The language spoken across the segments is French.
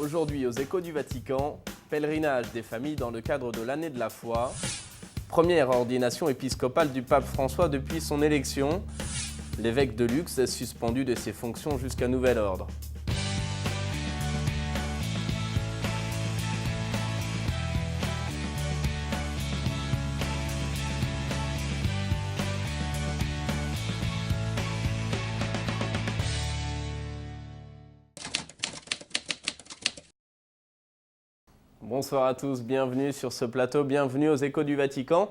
Aujourd'hui aux Échos du Vatican, pèlerinage des familles dans le cadre de l'année de la foi, première ordination épiscopale du pape François depuis son élection, l'évêque de Lux est suspendu de ses fonctions jusqu'à nouvel ordre. Bonsoir à tous, bienvenue sur ce plateau, bienvenue aux Échos du Vatican.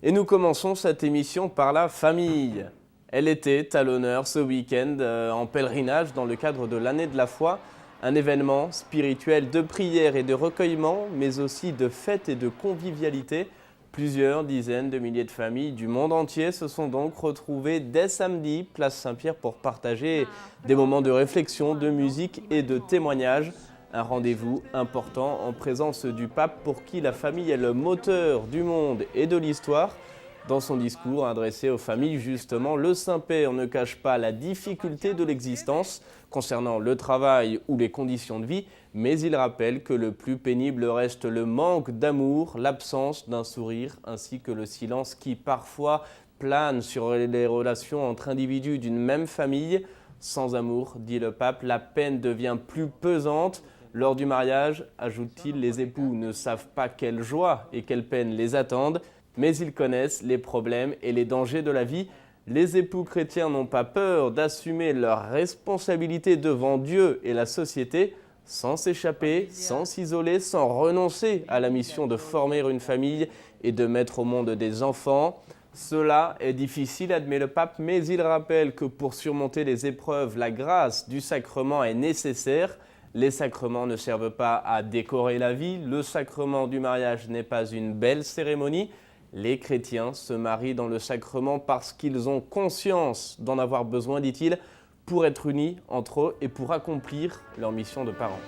Et nous commençons cette émission par la famille. Elle était à l'honneur ce week-end en pèlerinage dans le cadre de l'année de la foi, un événement spirituel de prière et de recueillement, mais aussi de fête et de convivialité. Plusieurs dizaines de milliers de familles du monde entier se sont donc retrouvées dès samedi, place Saint-Pierre, pour partager des moments de réflexion, de musique et de témoignage. Un rendez-vous important en présence du pape pour qui la famille est le moteur du monde et de l'histoire. Dans son discours adressé aux familles, justement, le Saint-Père ne cache pas la difficulté de l'existence concernant le travail ou les conditions de vie, mais il rappelle que le plus pénible reste le manque d'amour, l'absence d'un sourire ainsi que le silence qui parfois plane sur les relations entre individus d'une même famille. Sans amour, dit le pape, la peine devient plus pesante. Lors du mariage, ajoute-t-il, les époux ne savent pas quelle joie et quelle peine les attendent, mais ils connaissent les problèmes et les dangers de la vie. Les époux chrétiens n'ont pas peur d'assumer leurs responsabilités devant Dieu et la société, sans s'échapper, sans s'isoler, sans renoncer à la mission de former une famille et de mettre au monde des enfants. Cela est difficile, admet le pape, mais il rappelle que pour surmonter les épreuves, la grâce du sacrement est nécessaire. Les sacrements ne servent pas à décorer la vie. Le sacrement du mariage n'est pas une belle cérémonie. Les chrétiens se marient dans le sacrement parce qu'ils ont conscience d'en avoir besoin, dit-il, pour être unis entre eux et pour accomplir leur mission de parents.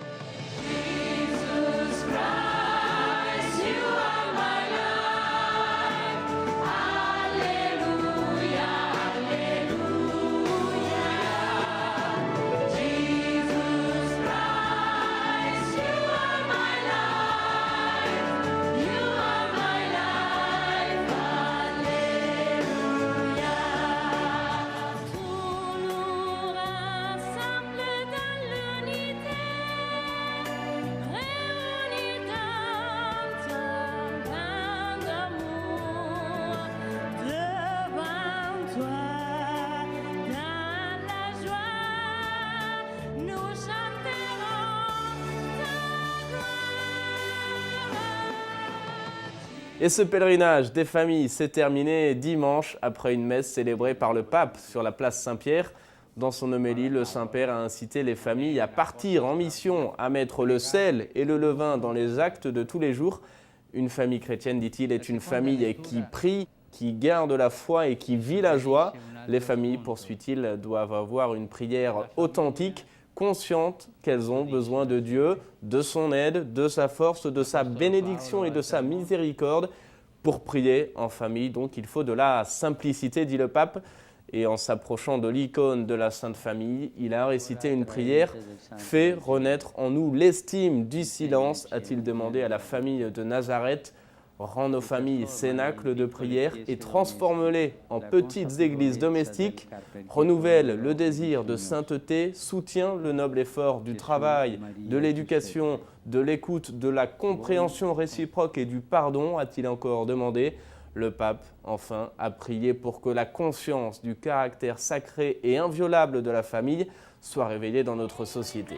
Et ce pèlerinage des familles s'est terminé dimanche après une messe célébrée par le pape sur la place Saint-Pierre. Dans son homélie, le Saint-Père a incité les familles à partir en mission, à mettre le sel et le levain dans les actes de tous les jours. Une famille chrétienne, dit-il, est une famille qui prie, qui garde la foi et qui vit la joie. Les familles, poursuit-il, doivent avoir une prière authentique, conscientes qu'elles ont besoin de Dieu, de son aide, de sa force, de sa bénédiction et de sa miséricorde. Pour prier en famille, donc, il faut de la simplicité, dit le pape. Et en s'approchant de l'icône de la Sainte Famille, il a récité une prière « Fais renaître en nous l'estime du silence », a-t-il demandé à la famille de Nazareth. Rends nos familles cénacles de prière et transforme-les en petites églises domestiques, renouvelle le désir de sainteté, soutient le noble effort du travail, de l'éducation, de l'écoute, de la compréhension réciproque et du pardon, a-t-il encore demandé. Le pape, enfin, a prié pour que la conscience du caractère sacré et inviolable de la famille soit réveillée dans notre société.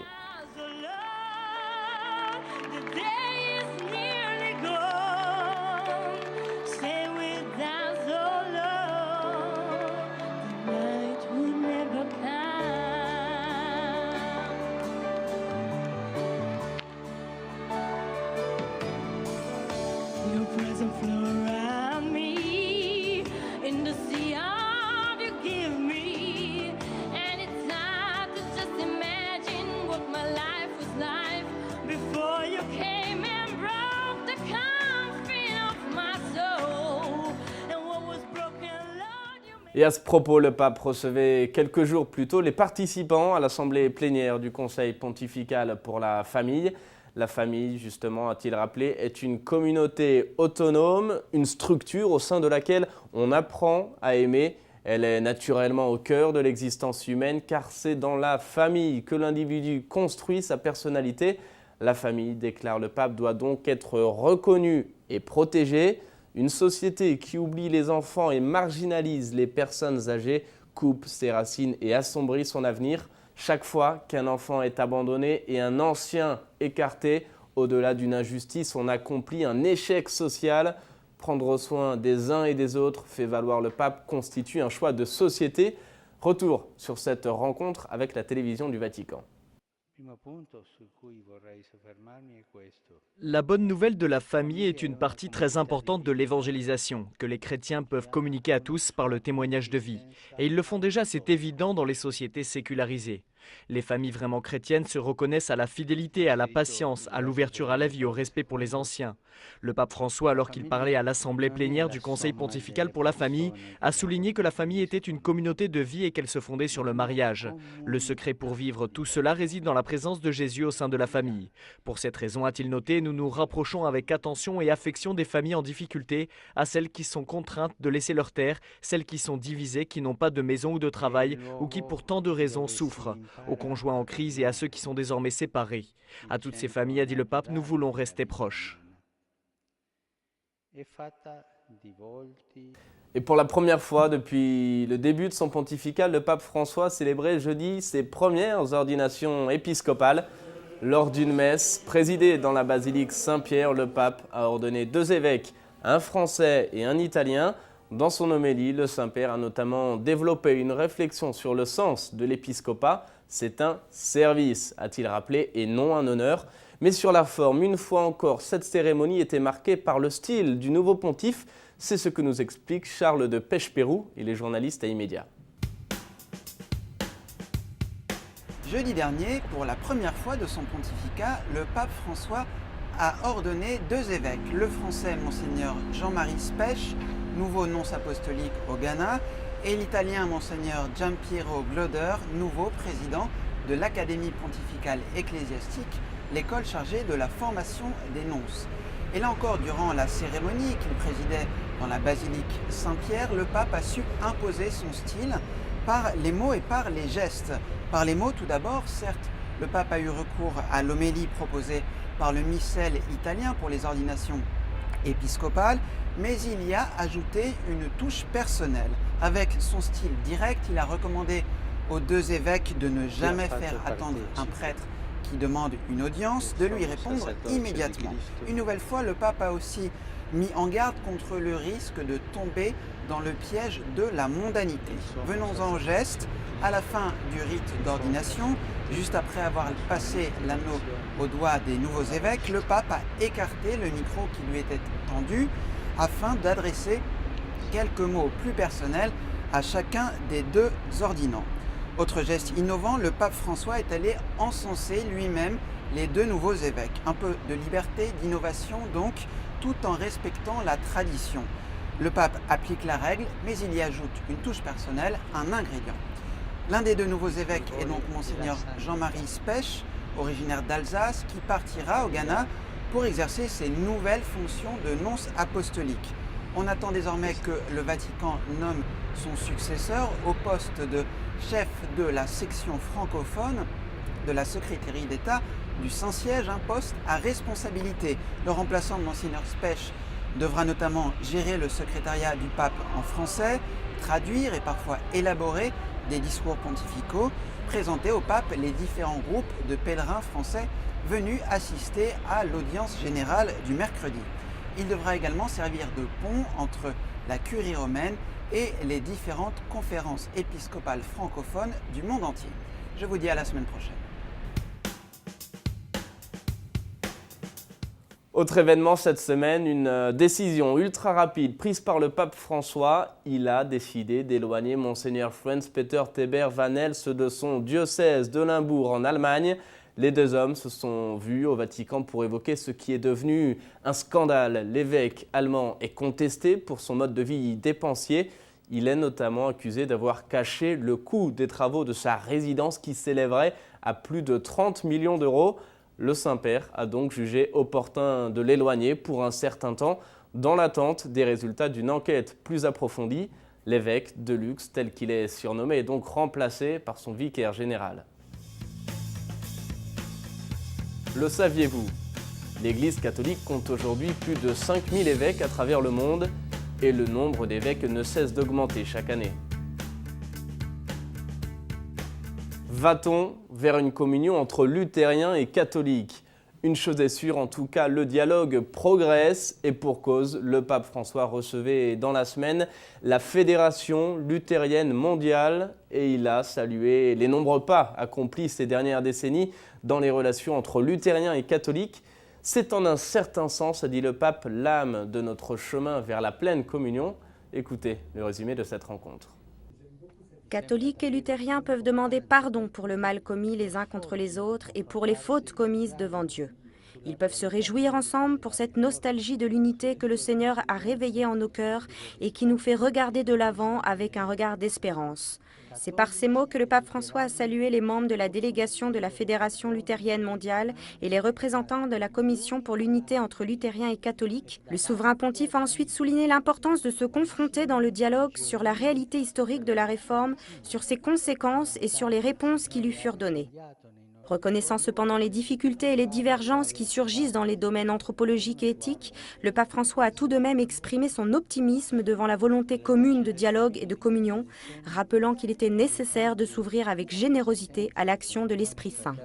Your presence flow around me in the sea of you give me, and it's hard to just imagine what my life Et à ce propos, le pape recevait quelques jours plus tôt les participants à l'assemblée plénière du Conseil pontifical pour la famille. La famille, justement, a-t-il rappelé, est une communauté autonome, une structure au sein de laquelle on apprend à aimer. Elle est naturellement au cœur de l'existence humaine car c'est dans la famille que l'individu construit sa personnalité. La famille, déclare le pape, doit donc être reconnue et protégée. Une société qui oublie les enfants et marginalise les personnes âgées coupe ses racines et assombrit son avenir. Chaque fois qu'un enfant est abandonné et un ancien écarté, au-delà d'une injustice, on accomplit un échec social. Prendre soin des uns et des autres, fait valoir le pape, constitue un choix de société. Retour sur cette rencontre avec la télévision du Vatican. La bonne nouvelle de la famille est une partie très importante de l'évangélisation, que les chrétiens peuvent communiquer à tous par le témoignage de vie. Et ils le font déjà, c'est évident, dans les sociétés sécularisées. Les familles vraiment chrétiennes se reconnaissent à la fidélité, à la patience, à l'ouverture à la vie, au respect pour les anciens. Le pape François, alors qu'il parlait à l'assemblée plénière du Conseil pontifical pour la famille, a souligné que la famille était une communauté de vie et qu'elle se fondait sur le mariage. Le secret pour vivre tout cela réside dans la présence de Jésus au sein de la famille. Pour cette raison, a-t-il noté, nous nous rapprochons avec attention et affection des familles en difficulté, à celles qui sont contraintes de laisser leur terre, celles qui sont divisées, qui n'ont pas de maison ou de travail, ou qui pour tant de raisons souffrent, aux conjoints en crise et à ceux qui sont désormais séparés. À toutes ces familles, a dit le pape, nous voulons rester proches. Et pour la première fois depuis le début de son pontificat, le pape François célébrait jeudi ses premières ordinations épiscopales. Lors d'une messe présidée dans la basilique Saint-Pierre, le pape a ordonné 2 évêques, un français et un italien. Dans son homélie, le Saint-Père a notamment développé une réflexion sur le sens de l'épiscopat. C'est un service, a-t-il rappelé, et non un honneur. Mais sur la forme, une fois encore, cette cérémonie était marquée par le style du nouveau pontife. C'est ce que nous explique Charles de Pechepérou, il est journaliste à Immédiat. Jeudi dernier, pour la première fois de son pontificat, le pape François a ordonné 2 évêques, le français Monseigneur Jean-Marie Spech, nouveau nonce apostolique au Ghana, et l'italien Monseigneur Giampiero Gloder, nouveau président de l'Académie pontificale ecclésiastique, l'école chargée de la formation des nonces. Et là encore, durant la cérémonie qu'il présidait dans la basilique Saint-Pierre, le pape a su imposer son style par les mots et par les gestes. Par les mots tout d'abord, certes, le pape a eu recours à l'homélie proposée par le missel italien pour les ordinations épiscopales, mais il y a ajouté une touche personnelle. Avec son style direct, il a recommandé aux 2 évêques de ne jamais faire attendre un prêtre qui demande une audience, de lui répondre immédiatement. Une nouvelle fois, le pape a aussi mis en garde contre le risque de tomber dans le piège de la mondanité. Venons-en au geste. À la fin du rite d'ordination, juste après avoir passé l'anneau au doigt des nouveaux évêques, le pape a écarté le micro qui lui était tendu afin d'adresser quelques mots plus personnels à chacun des 2 ordinants. Autre geste innovant, le pape François est allé encenser lui-même les 2 nouveaux évêques. Un peu de liberté, d'innovation donc, tout en respectant la tradition. Le pape applique la règle, mais il y ajoute une touche personnelle, un ingrédient. L'un des 2 nouveaux évêques est donc Monseigneur Jean-Marie Spech, originaire d'Alsace, qui partira au Ghana pour exercer ses nouvelles fonctions de nonce apostolique. On attend désormais que le Vatican nomme son successeur au poste de chef de la section francophone de la secrétaire d'État du Saint-Siège, un poste à responsabilité. Le remplaçant de Monseigneur Spech devra notamment gérer le secrétariat du pape en français, traduire et parfois élaborer des discours pontificaux, présenter au pape les différents groupes de pèlerins français venus assister à l'audience générale du mercredi. Il devra également servir de pont entre la curie romaine et les différentes conférences épiscopales francophones du monde entier. Je vous dis à la semaine prochaine. Autre événement cette semaine, une décision ultra rapide prise par le pape François. Il a décidé d'éloigner Monseigneur Franz Peter Theber van Elst de son diocèse de Limbourg en Allemagne. Les 2 hommes se sont vus au Vatican pour évoquer ce qui est devenu un scandale. L'évêque allemand est contesté pour son mode de vie dépensier. Il est notamment accusé d'avoir caché le coût des travaux de sa résidence qui s'élèverait à plus de 30 millions d'euros. Le Saint-Père a donc jugé opportun de l'éloigner pour un certain temps dans l'attente des résultats d'une enquête plus approfondie. L'évêque de Lux, tel qu'il est surnommé, est donc remplacé par son vicaire général. Le saviez-vous ? L'Église catholique compte aujourd'hui plus de 5000 évêques à travers le monde et le nombre d'évêques ne cesse d'augmenter chaque année. Va-t-on vers une communion entre luthériens et catholiques ? Une chose est sûre, en tout cas, le dialogue progresse et pour cause, le pape François recevait dans la semaine la Fédération luthérienne mondiale et il a salué les nombreux pas accomplis ces dernières décennies dans les relations entre luthériens et catholiques. C'est en un certain sens, a dit le pape, l'âme de notre chemin vers la pleine communion. Écoutez le résumé de cette rencontre. Catholiques et luthériens peuvent demander pardon pour le mal commis les uns contre les autres et pour les fautes commises devant Dieu. Ils peuvent se réjouir ensemble pour cette nostalgie de l'unité que le Seigneur a réveillée en nos cœurs et qui nous fait regarder de l'avant avec un regard d'espérance. C'est par ces mots que le pape François a salué les membres de la délégation de la Fédération luthérienne mondiale et les représentants de la Commission pour l'unité entre luthériens et catholiques. Le souverain pontife a ensuite souligné l'importance de se confronter dans le dialogue sur la réalité historique de la réforme, sur ses conséquences et sur les réponses qui lui furent données. Reconnaissant cependant les difficultés et les divergences qui surgissent dans les domaines anthropologiques et éthiques, le pape François a tout de même exprimé son optimisme devant la volonté commune de dialogue et de communion, rappelant qu'il était nécessaire de s'ouvrir avec générosité à l'action de l'Esprit Saint.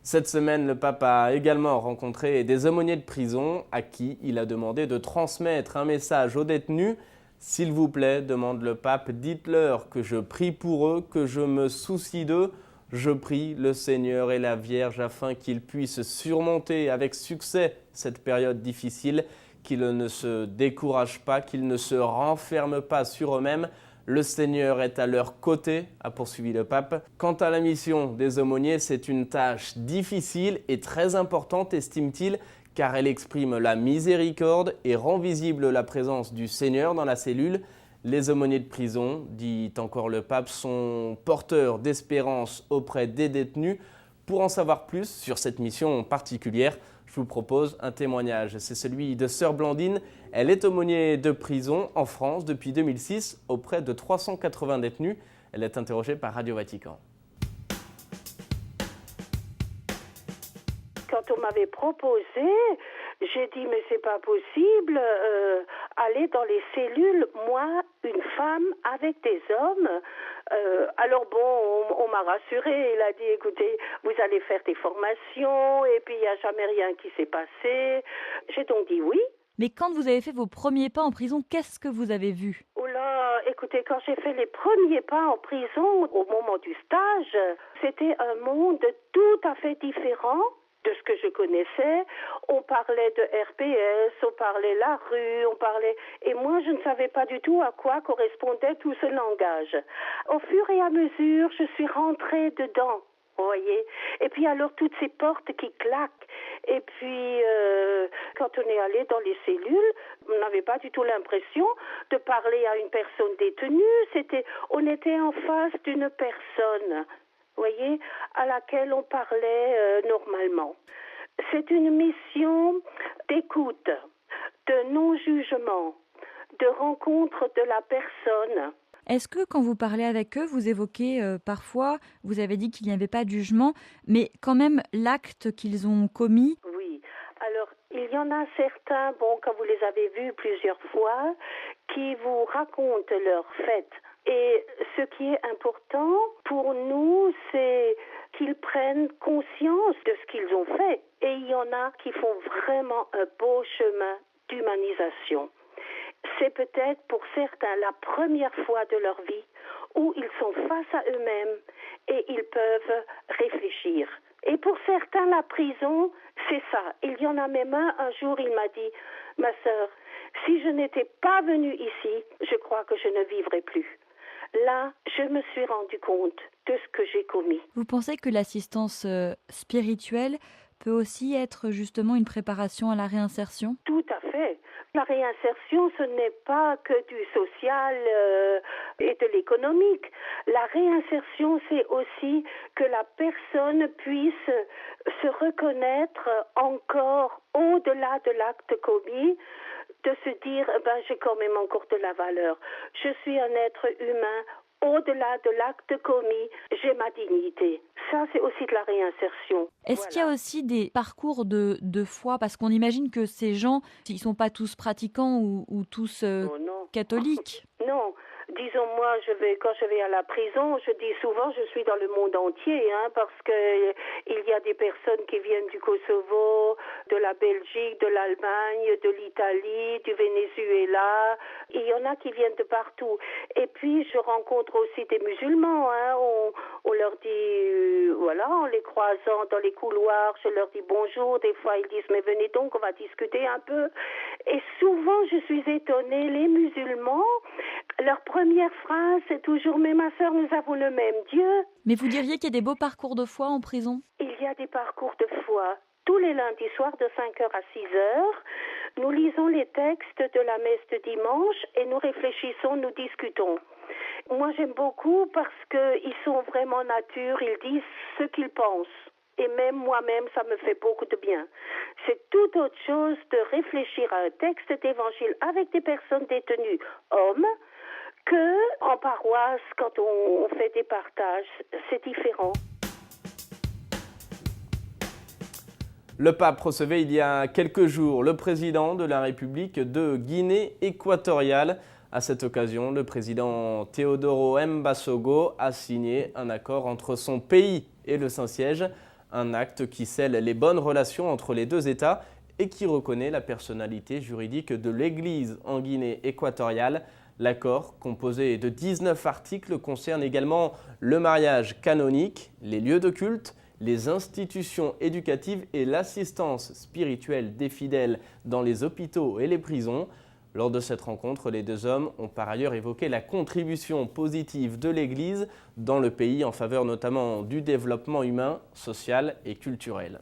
Cette semaine, le pape a également rencontré des aumôniers de prison à qui il a demandé de transmettre un message aux détenus. S'il vous plaît, demande le pape, dites-leur que je prie pour eux, que je me soucie d'eux. Je prie le Seigneur et la Vierge afin qu'ils puissent surmonter avec succès cette période difficile, qu'ils ne se découragent pas, qu'ils ne se renferment pas sur eux-mêmes. Le Seigneur est à leur côté, a poursuivi le pape. Quant à la mission des aumôniers, c'est une tâche difficile et très importante, estime-t-il, car elle exprime la miséricorde et rend visible la présence du Seigneur dans la cellule. Les aumôniers de prison, dit encore le pape, sont porteurs d'espérance auprès des détenus. Pour en savoir plus sur cette mission particulière, je vous propose un témoignage. C'est celui de sœur Blandine. Elle est aumônier de prison en France depuis 2006 auprès de 380 détenus. Elle est interrogée par Radio Vatican. Quand on m'avait proposé, j'ai dit mais c'est pas possible, aller dans les cellules, moi, une femme avec des hommes. Alors bon, on m'a rassurée, il a dit écoutez, vous allez faire des formations et puis il n'y a jamais rien qui s'est passé. J'ai donc dit oui. Mais quand vous avez fait vos premiers pas en prison, qu'est-ce que vous avez vu ? Oh là, écoutez, quand j'ai fait les premiers pas en prison, au moment du stage, c'était un monde tout à fait différent de ce que je connaissais. On parlait de RPS, on parlait la rue, on parlait... Et moi, je ne savais pas du tout à quoi correspondait tout ce langage. Au fur et à mesure, je suis rentrée dedans, vous voyez. Et puis alors, toutes ces portes qui claquent. Et puis, quand on est allé dans les cellules, on n'avait pas du tout l'impression de parler à une personne détenue. On était en face d'une personne, voyez, à laquelle on parlait normalement. C'est une mission d'écoute, de non-jugement, de rencontre de la personne. Est-ce que quand vous parlez avec eux, vous évoquez parfois, vous avez dit qu'il n'y avait pas de jugement, mais quand même l'acte qu'ils ont commis? Oui, alors il y en a certains, bon, quand vous les avez vus plusieurs fois, qui vous racontent leurs faits. Et ce qui est important pour nous, c'est qu'ils prennent conscience de ce qu'ils ont fait. Et il y en a qui font vraiment un beau chemin d'humanisation. C'est peut-être pour certains la première fois de leur vie où ils sont face à eux-mêmes et ils peuvent réfléchir. Et pour certains, la prison, c'est ça. Il y en a même un jour, il m'a dit, ma sœur, si je n'étais pas venue ici, je crois que je ne vivrais plus. Là, je me suis rendu compte de ce que j'ai commis. Vous pensez que l'assistance spirituelle peut aussi être justement une préparation à la réinsertion? Tout à fait. La réinsertion, ce n'est pas que du social et de l'économique. La réinsertion, c'est aussi que la personne puisse se reconnaître encore au-delà de l'acte commis, de se dire, j'ai quand même encore de la valeur. Je suis un être humain. Au-delà de l'acte commis, j'ai ma dignité. Ça, c'est aussi de la réinsertion. Est-ce qu'il y a aussi des parcours de foi? Parce qu'on imagine que ces gens, ils ne sont pas tous pratiquants ou tous Non. catholiques. Non. Disons, moi, quand je vais à la prison, je dis souvent, je suis dans le monde entier, parce que il y a des personnes qui viennent du Kosovo, de la Belgique, de l'Allemagne, de l'Italie, du Venezuela. Il y en a qui viennent de partout. Et puis, je rencontre aussi des musulmans. On leur dit, en les croisant dans les couloirs, je leur dis bonjour. Des fois, ils disent, mais venez donc, on va discuter un peu. Et souvent, je suis étonnée, les musulmans, leur première phrase, c'est toujours « Mais ma sœur, nous avons le même Dieu ». Mais vous diriez qu'il y a des beaux parcours de foi en prison? Il y a des parcours de foi. Tous les lundis soirs de 5h à 6h, nous lisons les textes de la messe de dimanche et nous réfléchissons, nous discutons. Moi, j'aime beaucoup parce qu'ils sont vraiment nature, ils disent ce qu'ils pensent. Et même moi-même, ça me fait beaucoup de bien. C'est tout autre chose de réfléchir à un texte d'évangile avec des personnes détenues hommes que en paroisse, quand on fait des partages. C'est différent. Le pape recevait il y a quelques jours le président de la République de Guinée équatoriale. À cette occasion, le président Teodoro Mbasogo a signé un accord entre son pays et le Saint-Siège, un acte qui scelle les bonnes relations entre les deux États et qui reconnaît la personnalité juridique de l'Église en Guinée équatoriale. L'accord, composé de 19 articles, concerne également le mariage canonique, les lieux de culte, les institutions éducatives et l'assistance spirituelle des fidèles dans les hôpitaux et les prisons. Lors de cette rencontre, les deux hommes ont par ailleurs évoqué la contribution positive de l'Église dans le pays en faveur notamment du développement humain, social et culturel.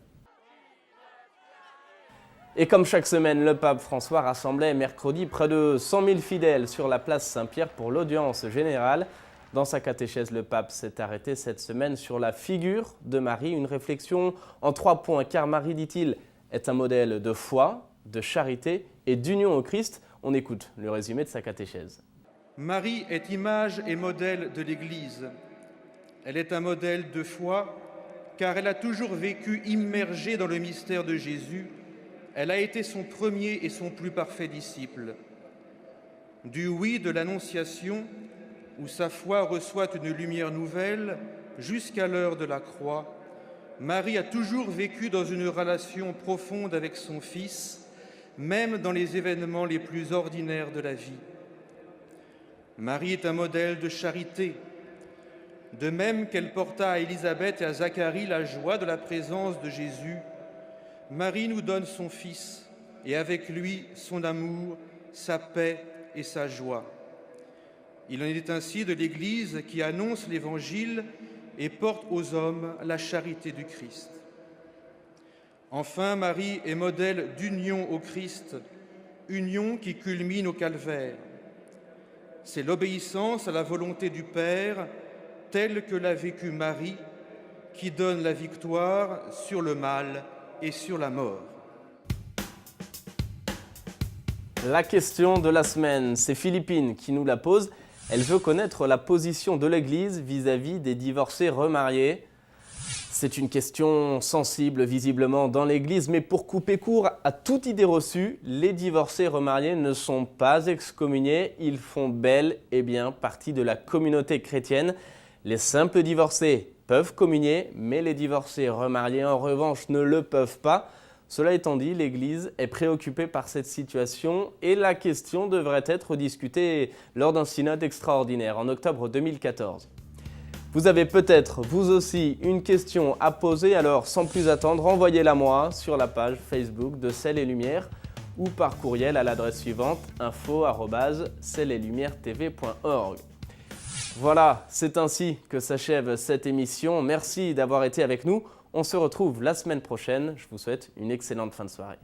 Et comme chaque semaine, le pape François rassemblait mercredi près de 100 000 fidèles sur la place Saint-Pierre pour l'audience générale. Dans sa catéchèse, le pape s'est arrêté cette semaine sur la figure de Marie, une réflexion en 3 points, car Marie, dit-il, est un modèle de foi, de charité et d'union au Christ. On écoute le résumé de sa catéchèse. Marie est image et modèle de l'Église. Elle est un modèle de foi, car elle a toujours vécu immergée dans le mystère de Jésus. Elle a été son premier et son plus parfait disciple. Du oui de l'Annonciation, où sa foi reçoit une lumière nouvelle, jusqu'à l'heure de la croix, Marie a toujours vécu dans une relation profonde avec son Fils, même dans les événements les plus ordinaires de la vie. Marie est un modèle de charité. De même qu'elle porta à Élisabeth et à Zacharie la joie de la présence de Jésus, Marie nous donne son Fils et avec lui son amour, sa paix et sa joie. Il en est ainsi de l'Église qui annonce l'Évangile et porte aux hommes la charité du Christ. Enfin, Marie est modèle d'union au Christ, union qui culmine au calvaire. C'est l'obéissance à la volonté du Père, telle que l'a vécue Marie, qui donne la victoire sur le mal et sur la mort. La question de la semaine, c'est Philippine qui nous la pose. Elle veut connaître la position de l'Église vis-à-vis des divorcés remariés. C'est une question sensible visiblement dans l'Église, mais pour couper court à toute idée reçue, les divorcés remariés ne sont pas excommuniés, ils font bel et bien partie de la communauté chrétienne. Les simples divorcés peuvent communier, mais les divorcés remariés en revanche ne le peuvent pas. Cela étant dit, l'Église est préoccupée par cette situation et la question devrait être discutée lors d'un synode extraordinaire en octobre 2014. Vous avez peut-être, vous aussi, une question à poser, alors sans plus attendre, envoyez-la moi sur la page Facebook de Ciel et Lumière ou par courriel à l'adresse suivante info@cieletlumière-tv.org. Voilà, c'est ainsi que s'achève cette émission. Merci d'avoir été avec nous. On se retrouve la semaine prochaine. Je vous souhaite une excellente fin de soirée.